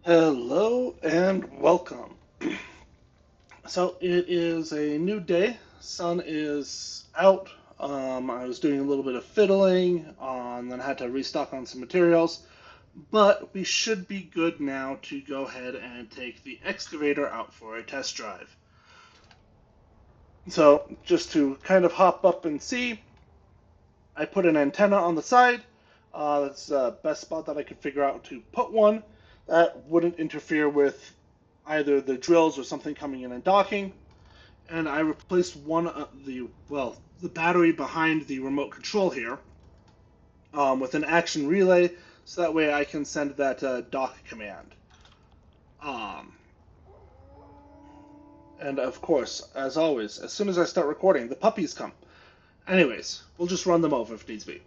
Hello and welcome. So it is a new day. Sun is out. I was doing a little bit of fiddling, and then I had to restock on some materials. But we should be good now to go ahead and take the excavator out for a test drive. So just to kind of hop up and see, I put an antenna on the side. That's the best spot that I could figure out to put one that wouldn't interfere with either the drills or something coming in and docking. And I replaced one of the battery behind the remote control here with an action relay, so that way I can send that dock command. Um, and of course, as always, as soon as I start recording, the puppies come. Anyways, we'll just run them over if needs be.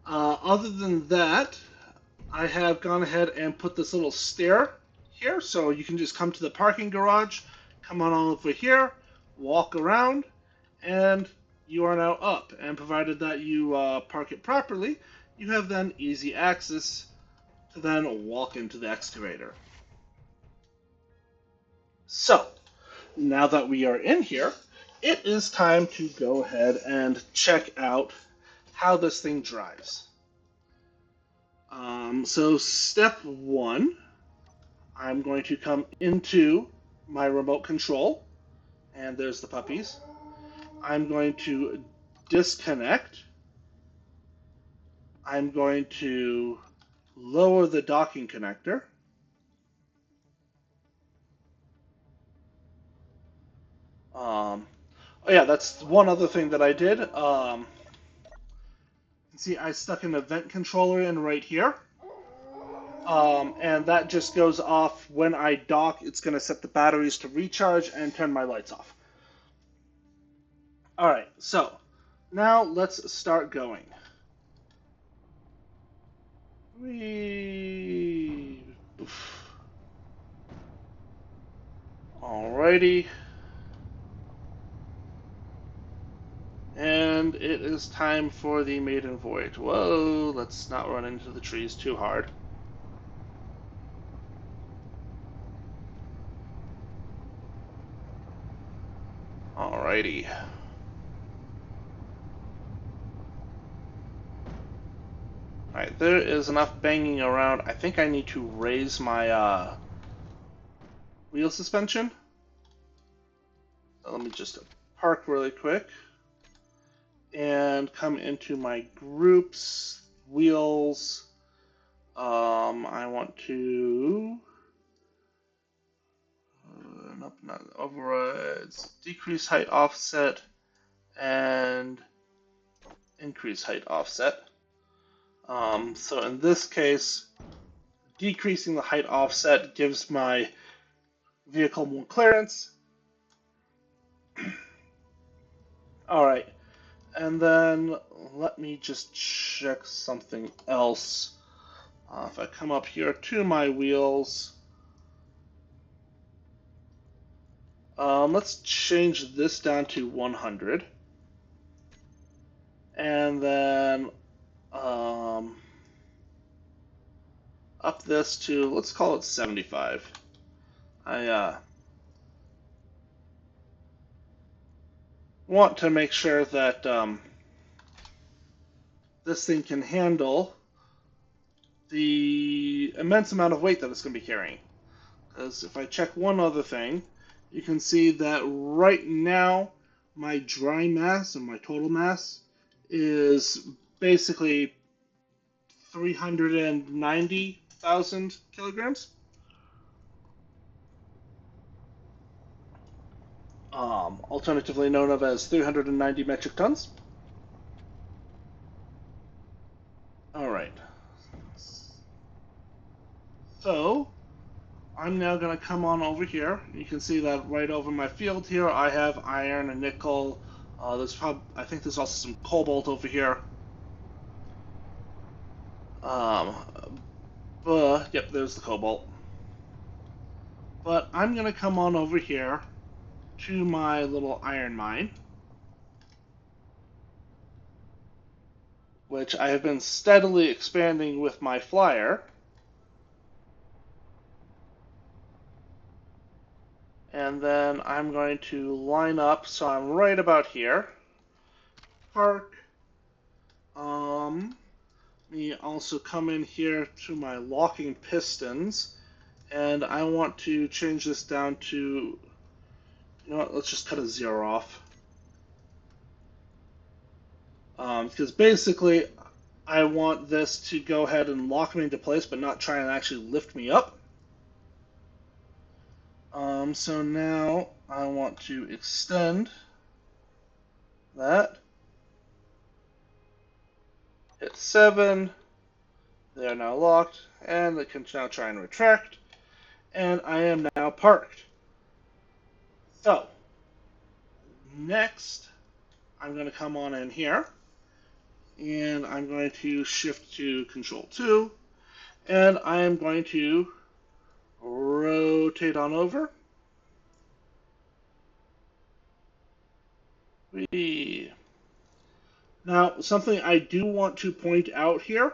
Other than that, I have gone ahead and put this little stair here, so you can just come to the parking garage, come on over here, walk around, and you are now up. And provided that you park it properly, you have then easy access to then walk into the excavator. So, now that we are in here, it is time to go ahead and check out how this thing drives. So step one, I'm going to come into my remote control, and there's the puppies. I'm going to disconnect. I'm going to lower the docking connector. Oh yeah, that's one other thing that I did. See, I stuck an event controller in right here. And that just goes off when I dock. It's going to set the batteries to recharge and turn my lights off. All right, so now let's start going. Whee. Alrighty. And it is time for the maiden voyage. Whoa, let's not run into the trees too hard. Alrighty. Alright, there is enough banging around. I think I need to raise my wheel suspension. So let me just park really quick and come into my groups, wheels. I want to nope, not overrides, decrease height offset, and increase height offset. So in this case, decreasing the height offset gives my vehicle more clearance. Alright, and then let me just check something else. If I come up here to my wheels, let's change this down to 100. And then up this to, let's call it 75. I want to make sure that this thing can handle the immense amount of weight that it's going to be carrying. Because if I check one other thing, you can see that right now my dry mass and my total mass is basically 390,000 kilograms. Alternatively known of as 390 metric tons. Alright. So, I'm now going to come on over here. You can see that right over my field here, I have iron and nickel. I think there's also some cobalt over here. Yep, there's the cobalt. But I'm going to come on over here to my little iron mine, which I have been steadily expanding with my flyer. And then I'm going to line up so I'm right about here. Park. Let me also come in here to my locking pistons. And I want to change this down to, you know what, let's just cut a 0 off. Because basically, I want this to go ahead and lock me into place, but not try and actually lift me up. So now I want to extend that. Hit 7. They are now locked, and they can now try and retract. And I am now parked. So, next, I'm going to come on in here, and I'm going to shift to Control 2, and I am going to rotate on over. Now, something I do want to point out here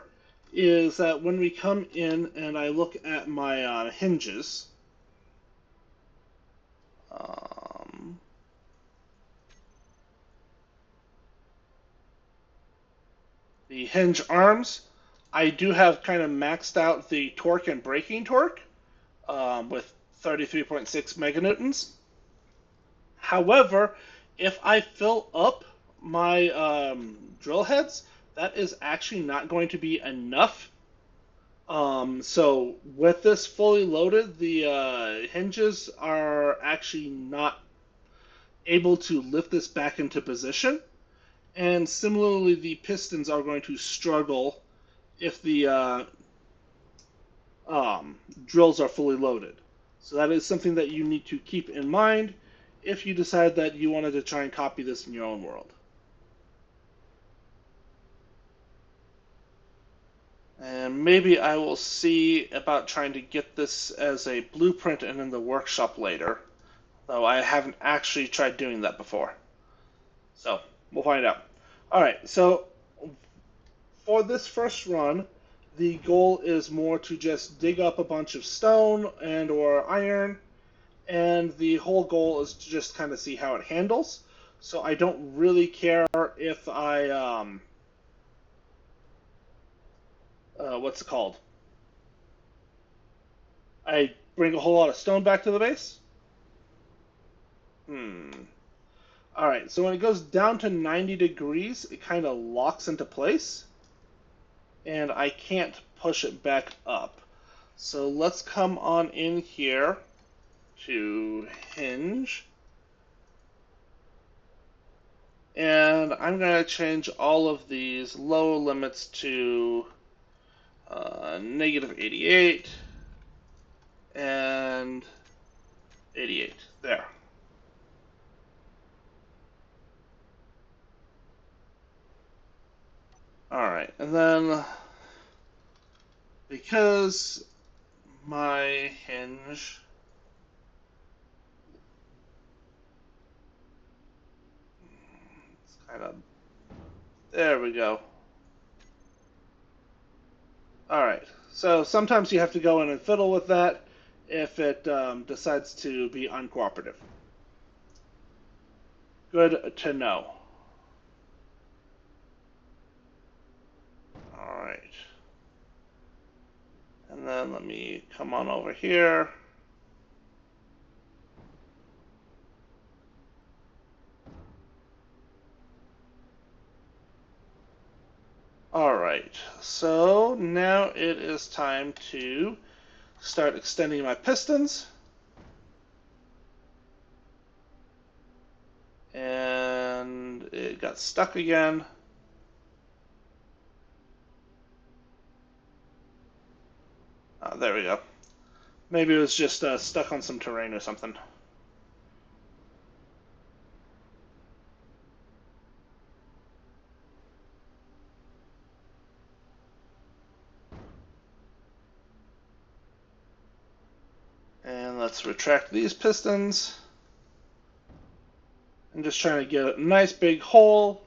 is that when we come in and I look at my hinges, the hinge arms, I do have kind of maxed out the torque and braking torque with 33.6 meganewtons. However, if I fill up my drill heads, that is actually not going to be enough. So with this fully loaded, the hinges are actually not able to lift this back into position. And similarly, the pistons are going to struggle if the drills are fully loaded. So that is something that you need to keep in mind if you decide that you wanted to try and copy this in your own world. And maybe I will see about trying to get this as a blueprint and in the workshop later, though I haven't actually tried doing that before. So, we'll find out. Alright, so for this first run, the goal is more to just dig up a bunch of stone and or iron, and the whole goal is to just kind of see how it handles. So I don't really care if I, what's it called? I bring a whole lot of stone back to the base? Alright, so when it goes down to 90 degrees, it kind of locks into place. And I can't push it back up. So let's come on in here to hinge. And I'm going to change all of these low limits to negative 88 and 88. There. Alright, and then because my hinge it's kind of, there we go. Alright, so sometimes you have to go in and fiddle with that if it decides to be uncooperative. Good to know. Alright. And then let me come on over here. Alright, so now it is time to start extending my pistons. And it got stuck again. Oh, there we go. Maybe it was just stuck on some terrain or something. And let's retract these pistons. I'm just trying to get a nice big hole.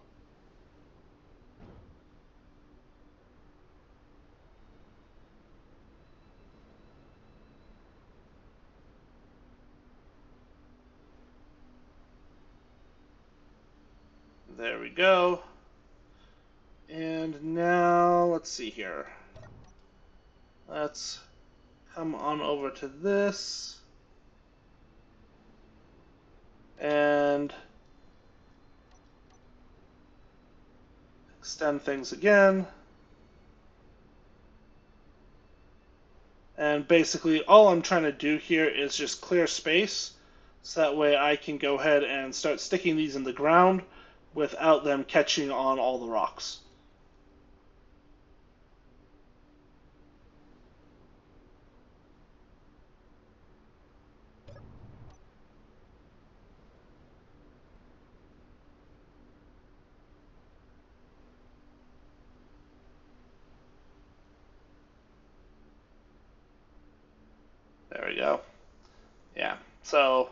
There we go. And now, let's see here. Let's come on over to this. And extend things again. And basically all I'm trying to do here is just clear space, so that way I can go ahead and start sticking these in the ground without them catching on all the rocks. There we go. Yeah, so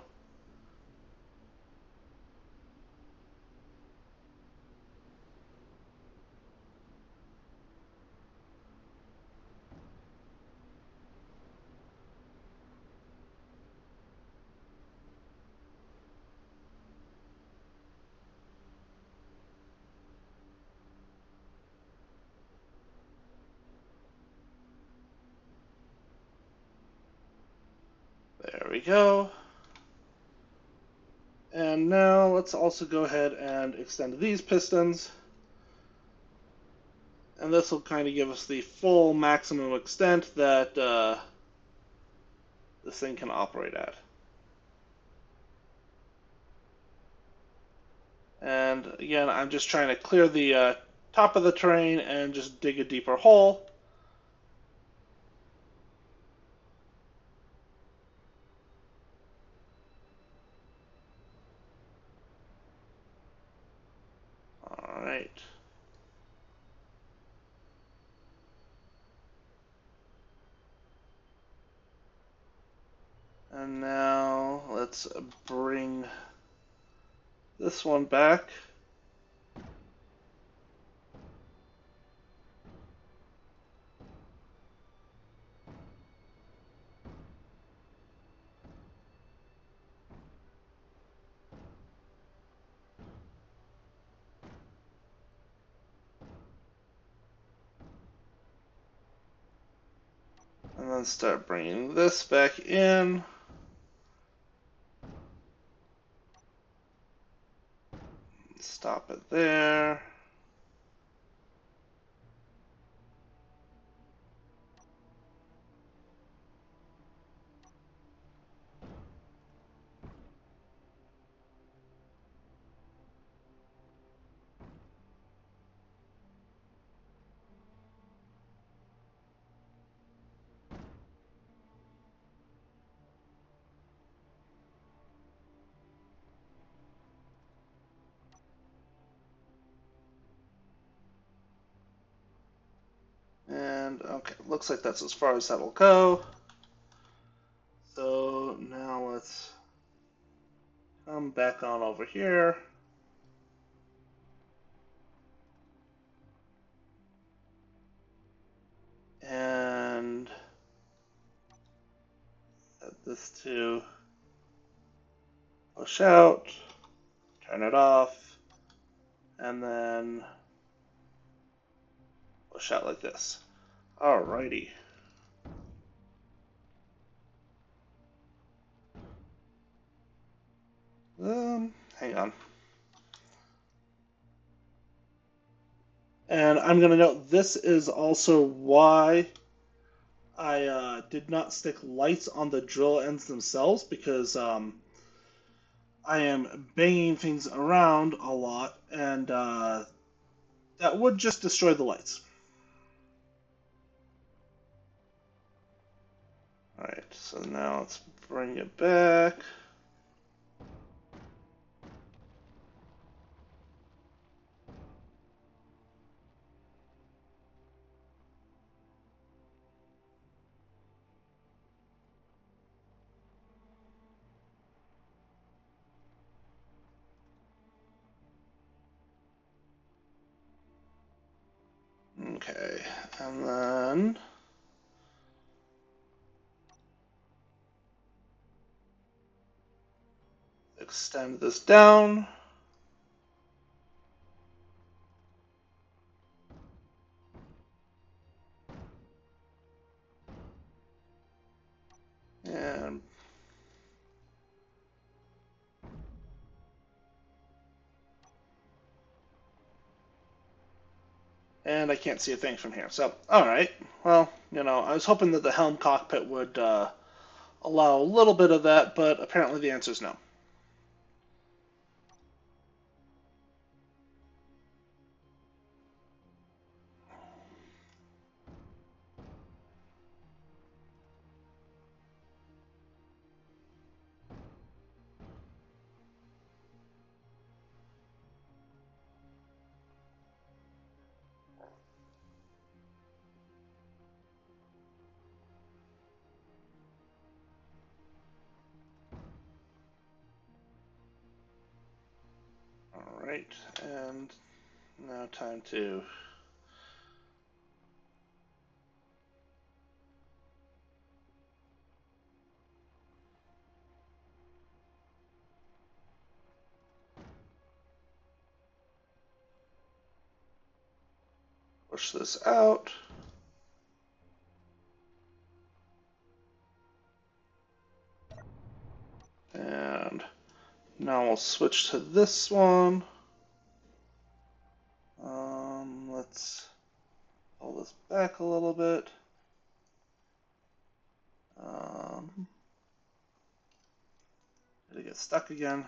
there we go. And now let's also go ahead and extend these pistons. And this will kind of give us the full maximum extent that this thing can operate at. And again, I'm just trying to clear the top of the terrain and just dig a deeper hole. Alright. And now let's bring this one back. And then start bringing this back in. Stop it there. And okay, looks like that's as far as that'll go. So now let's come back on over here. And set this to push out, turn it off, and then push out like this. Alrighty. Hang on. And I'm going to note this is also why I did not stick lights on the drill ends themselves, because I am banging things around a lot, and that would just destroy the lights. Alright, so now let's bring it back. Okay, and then extend this down. and I can't see a thing from here. So, all right. Well, I was hoping that the helm cockpit would allow a little bit of that, but apparently the answer is no. All right, and now time to push this out. And now we'll switch to this one. Let's pull this back a little bit. Did it get stuck again?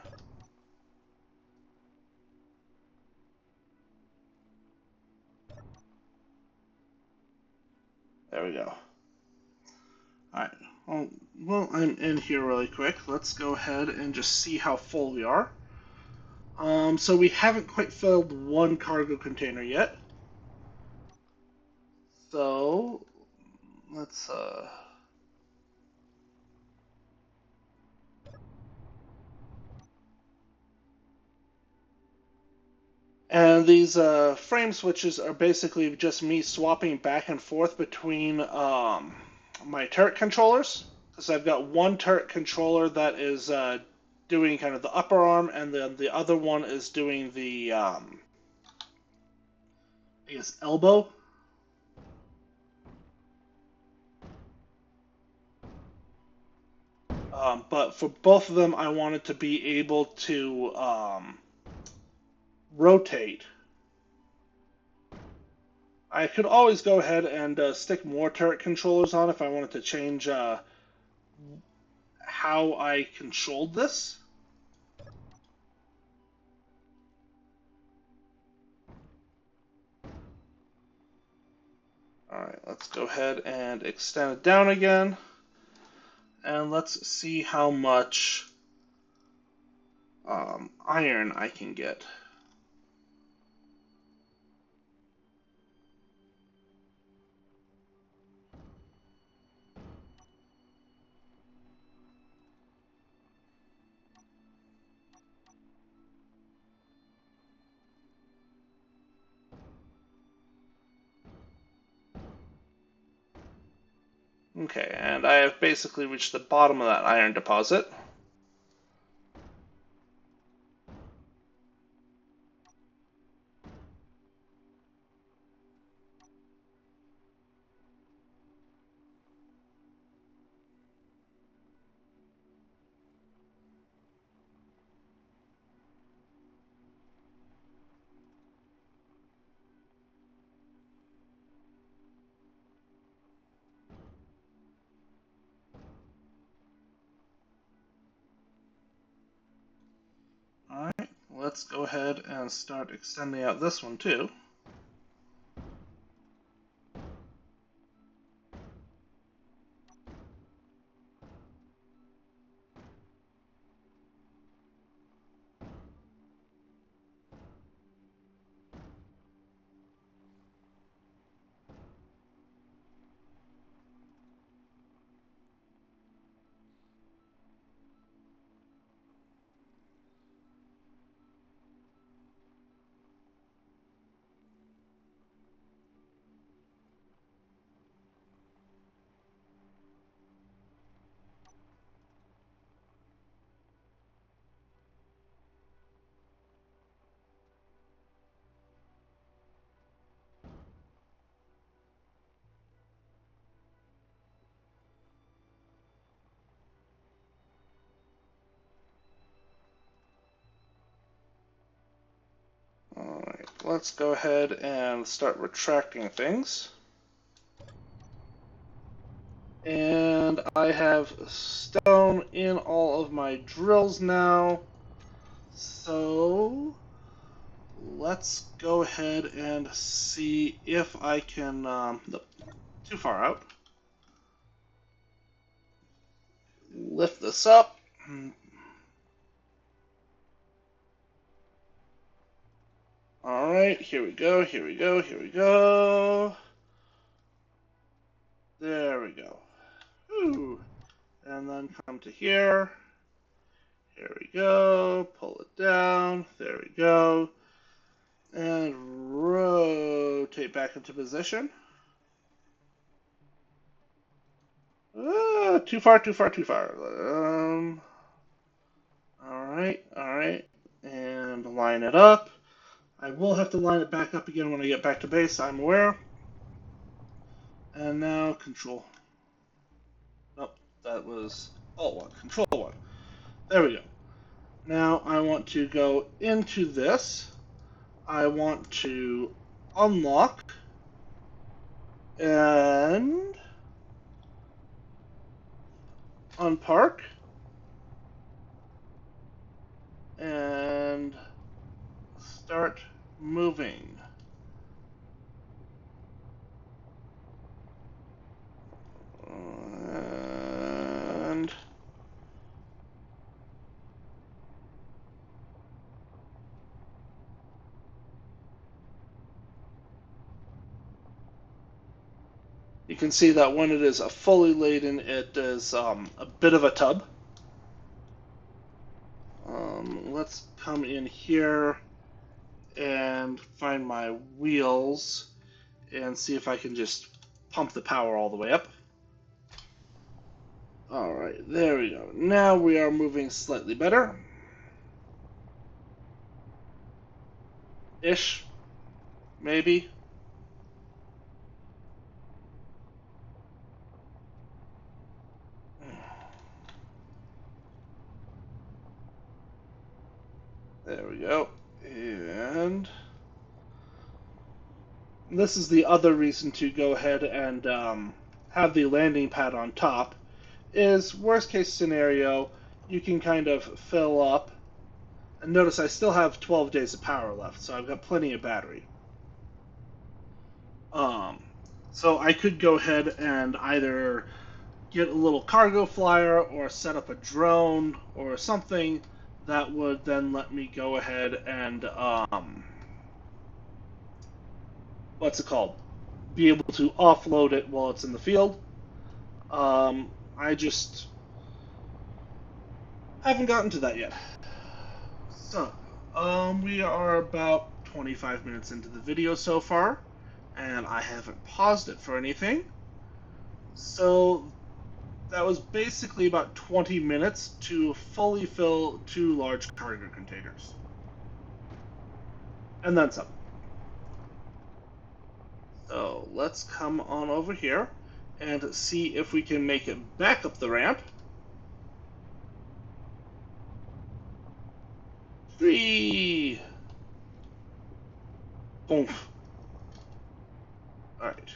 There we go. Alright, well, I'm in here really quick. Let's go ahead and just see how full we are. So we haven't quite filled one cargo container yet. So, let's, And these frame switches are basically just me swapping back and forth between my turret controllers. So I've got one turret controller that is doing kind of the upper arm, and then the other one is doing the, I guess, elbow. But for both of them, I wanted to be able to rotate. I could always go ahead and stick more turret controllers on if I wanted to change how I controlled this. Alright, let's go ahead and extend it down again. And let's see how much iron I can get. Okay, and I have basically reached the bottom of that iron deposit. Alright, let's go ahead and start extending out this one too. let's go ahead and start retracting things. And I have stone in all of my drills now. So let's go ahead and see if I can, nope, too far out. Lift this up. All right, here we go, here we go, here we go. There we go. Whew. And then come to here. Here we go. Pull it down. There we go. And rotate back into position. Too far, too far, too far. Alright, alright. And line it up. I will have to line it back up again when I get back to base, I'm aware. And now control. Nope, that was Alt 1. Control 1. There we go. Now I want to go into this. I want to unlock and unpark and start moving. And you can see that when it is fully laden, it is a bit of a tub. Let's come in here and find my wheels and see if I can just pump the power all the way up. Alright, there we go. Now we are moving slightly better. Ish. Maybe. There we go. And this is the other reason to go ahead and have the landing pad on top. Is worst case scenario, you can kind of fill up. And notice I still have 12 days of power left, so I've got plenty of battery. So I could go ahead and either get a little cargo flyer or set up a drone or something that would then let me go ahead and what's it called? Be able to offload it while it's in the field. I just haven't gotten to that yet. So, we are about 25 minutes into the video so far, and I haven't paused it for anything. So, that was basically about 20 minutes to fully fill 2 large cargo containers. And then some. So, let's come on over here and see if we can make it back up the ramp. 3. Boom. Alright.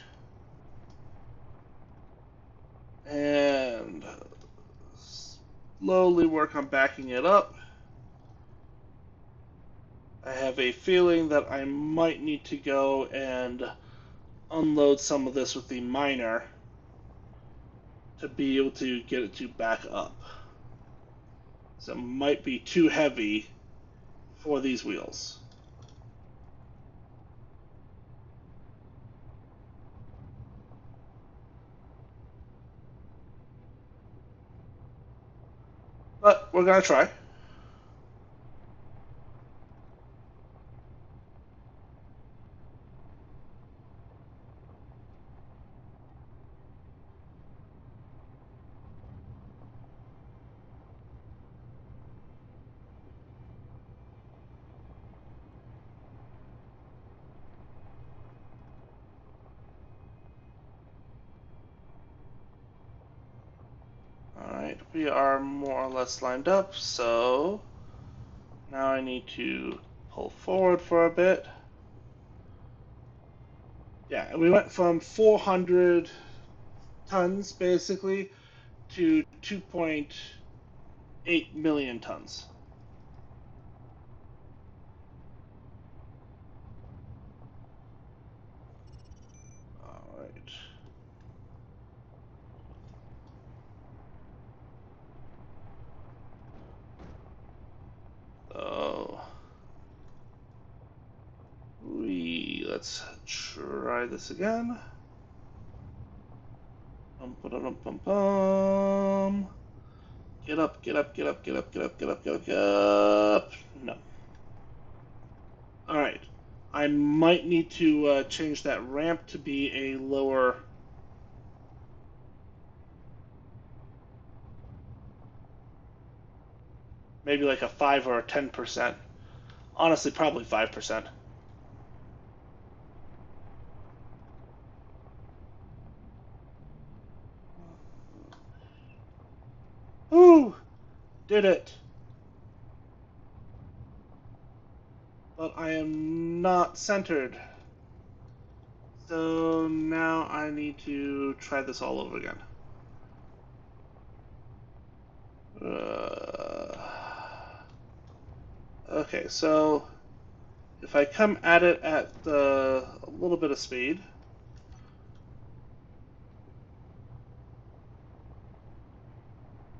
And slowly work on backing it up. I have a feeling that I might need to go and unload some of this with the miner to be able to get it to back up. So it might be too heavy for these wheels. But we're going to try. Alright, we are more or less lined up, so now I need to pull forward for a bit. Yeah, we went from 400 tons basically to 2.8 million tons. All right. So let's try this again. Bum. Get up, get up, get up, get up, get up, get up, get up, get up. No. All right. I might need to change that ramp to be a lower. Maybe like a 5 or a 10%. Honestly, probably 5%. Ooh, did it. But I am not centered. So now I need to try this all over again. Okay, so if I come at it at a little bit of speed,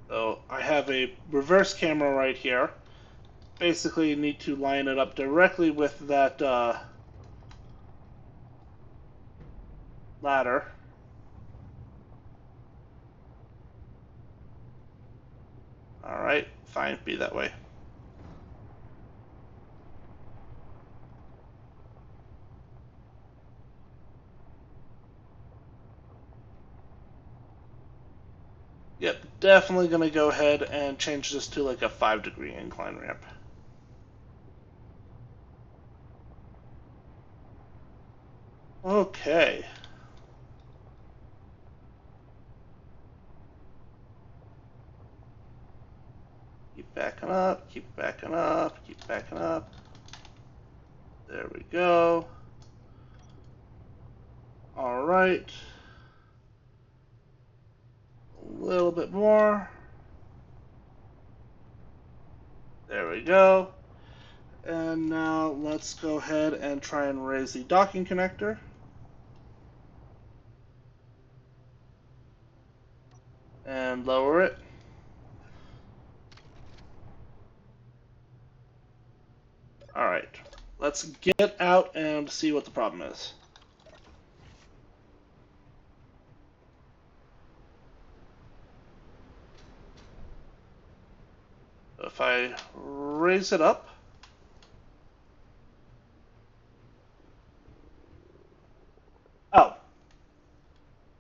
so I have a reverse camera right here. Basically, you need to line it up directly with that ladder. Alright, fine, be that way. Yep, definitely going to go ahead and change this to like a 5-degree incline ramp. Okay. Keep backing up, keep backing up, keep backing up. There we go. All right. A little bit more. There we go. And now let's go ahead and try and raise the docking connector. And lower it. Alright, let's get out and see what the problem is. If I raise it up, oh,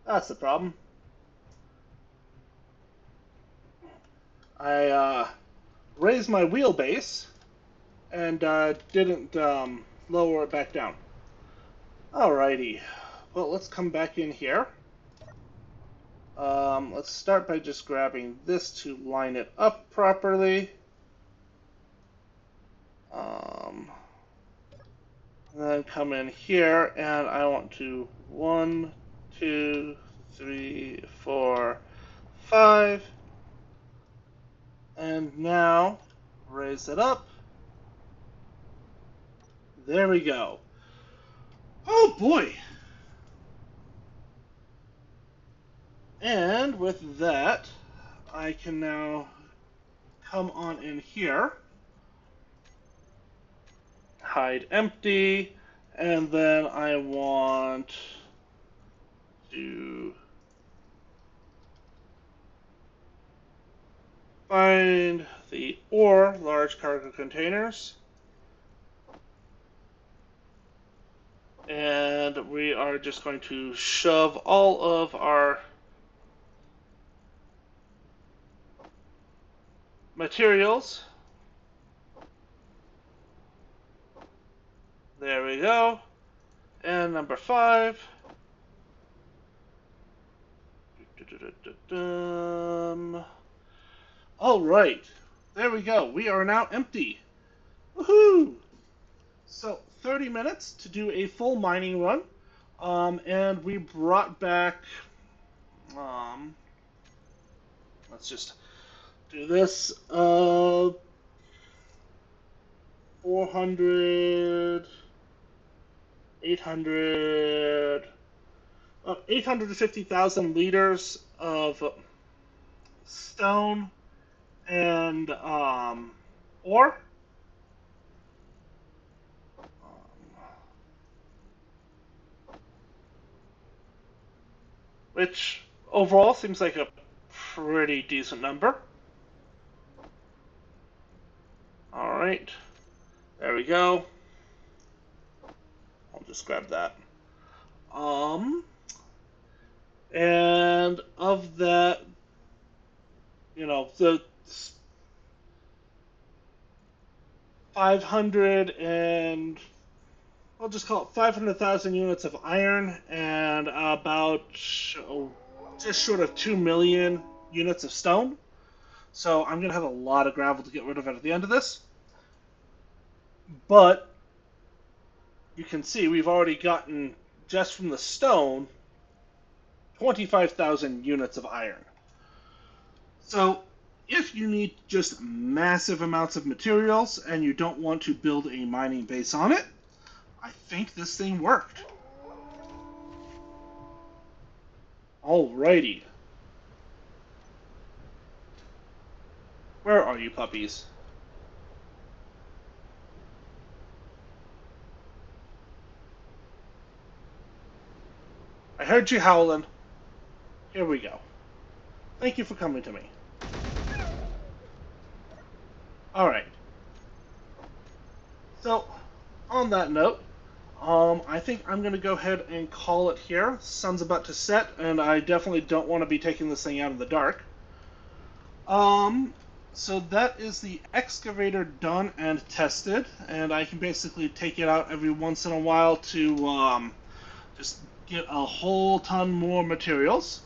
that's the problem. I raised my wheelbase and didn't lower it back down. Alrighty, well, let's come back in here. Let's start by just grabbing this to line it up properly. Then come in here, and I want to 1, 2, 3, 4, 5. And now raise it up. There we go. Oh boy! And with that, I can now come on in here, hide empty, and then I want to find the ore large cargo containers. And we are just going to shove all of our materials. There we go. And number 5. All right. There we go. We are now empty. Woohoo! So 30 minutes to do a full mining run. And we brought back, let's just do this, 400, 800, 850,000 liters of stone and ore. Which overall seems like a pretty decent number. Alright, there we go. I'll just grab that. And of that, the 500 and I'll just call it 500,000 units of iron and about just short of 2 million units of stone. So I'm going to have a lot of gravel to get rid of at the end of this. But you can see we've already gotten, just from the stone, 25,000 units of iron. So if you need just massive amounts of materials and you don't want to build a mining base on it, I think this thing worked. Alrighty. Where are you, puppies? I heard you howling. Here we go. Thank you for coming to me. Alright. So, on that note, I think I'm going to go ahead and call it here. Sun's about to set, and I definitely don't want to be taking this thing out in the dark. So that is the excavator done and tested, and I can basically take it out every once in a while to just get a whole ton more materials.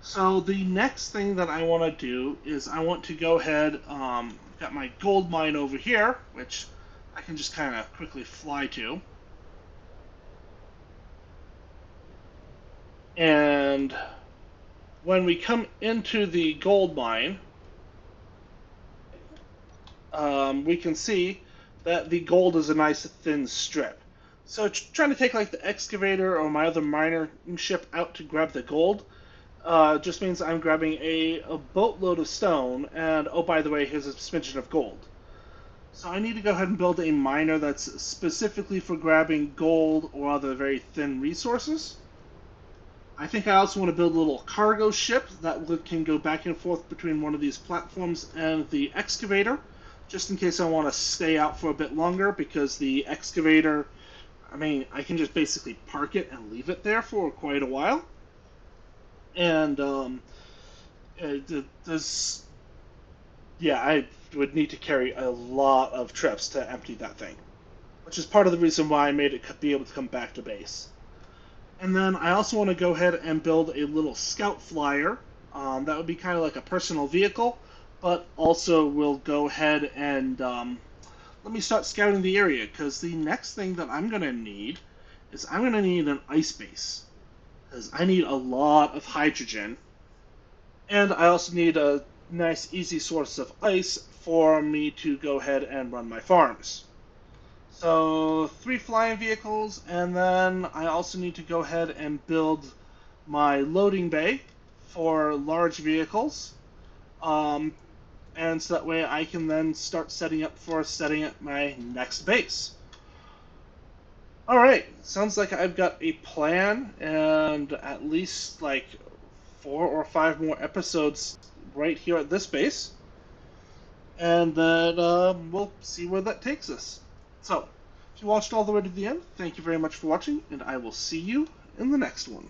So the next thing that I want to do is I want to go ahead, got my gold mine over here, which I can just kind of quickly fly to. And when we come into the gold mine, we can see that the gold is a nice thin strip. So trying to take like the excavator or my other mining ship out to grab the gold just means I'm grabbing a boatload of stone, and oh, by the way, here's a smidgen of gold. So I need to go ahead and build a miner that's specifically for grabbing gold or other very thin resources. I think I also want to build a little cargo ship that can go back and forth between one of these platforms and the excavator, just in case I want to stay out for a bit longer, because the excavator, I mean, I can just basically park it and leave it there for quite a while. And I would need to carry a lot of trips to empty that thing, which is part of the reason why I made it be able to come back to base. And then I also want to go ahead and build a little scout flyer. That would be kind of like a personal vehicle, but also will go ahead and let me start scouting the area, because the next thing that I'm going to need is I'm going to need an ice base, because I need a lot of hydrogen, and I also need a nice easy source of ice for me to go ahead and run my farms. So 3 flying vehicles, and then I also need to go ahead and build my loading bay for large vehicles, and so that way I can then start setting up my next base. Alright, sounds like I've got a plan, and at least like 4 or 5 more episodes right here at this base, and then we'll see where that takes us. So, if you watched all the way to the end, thank you very much for watching, and I will see you in the next one.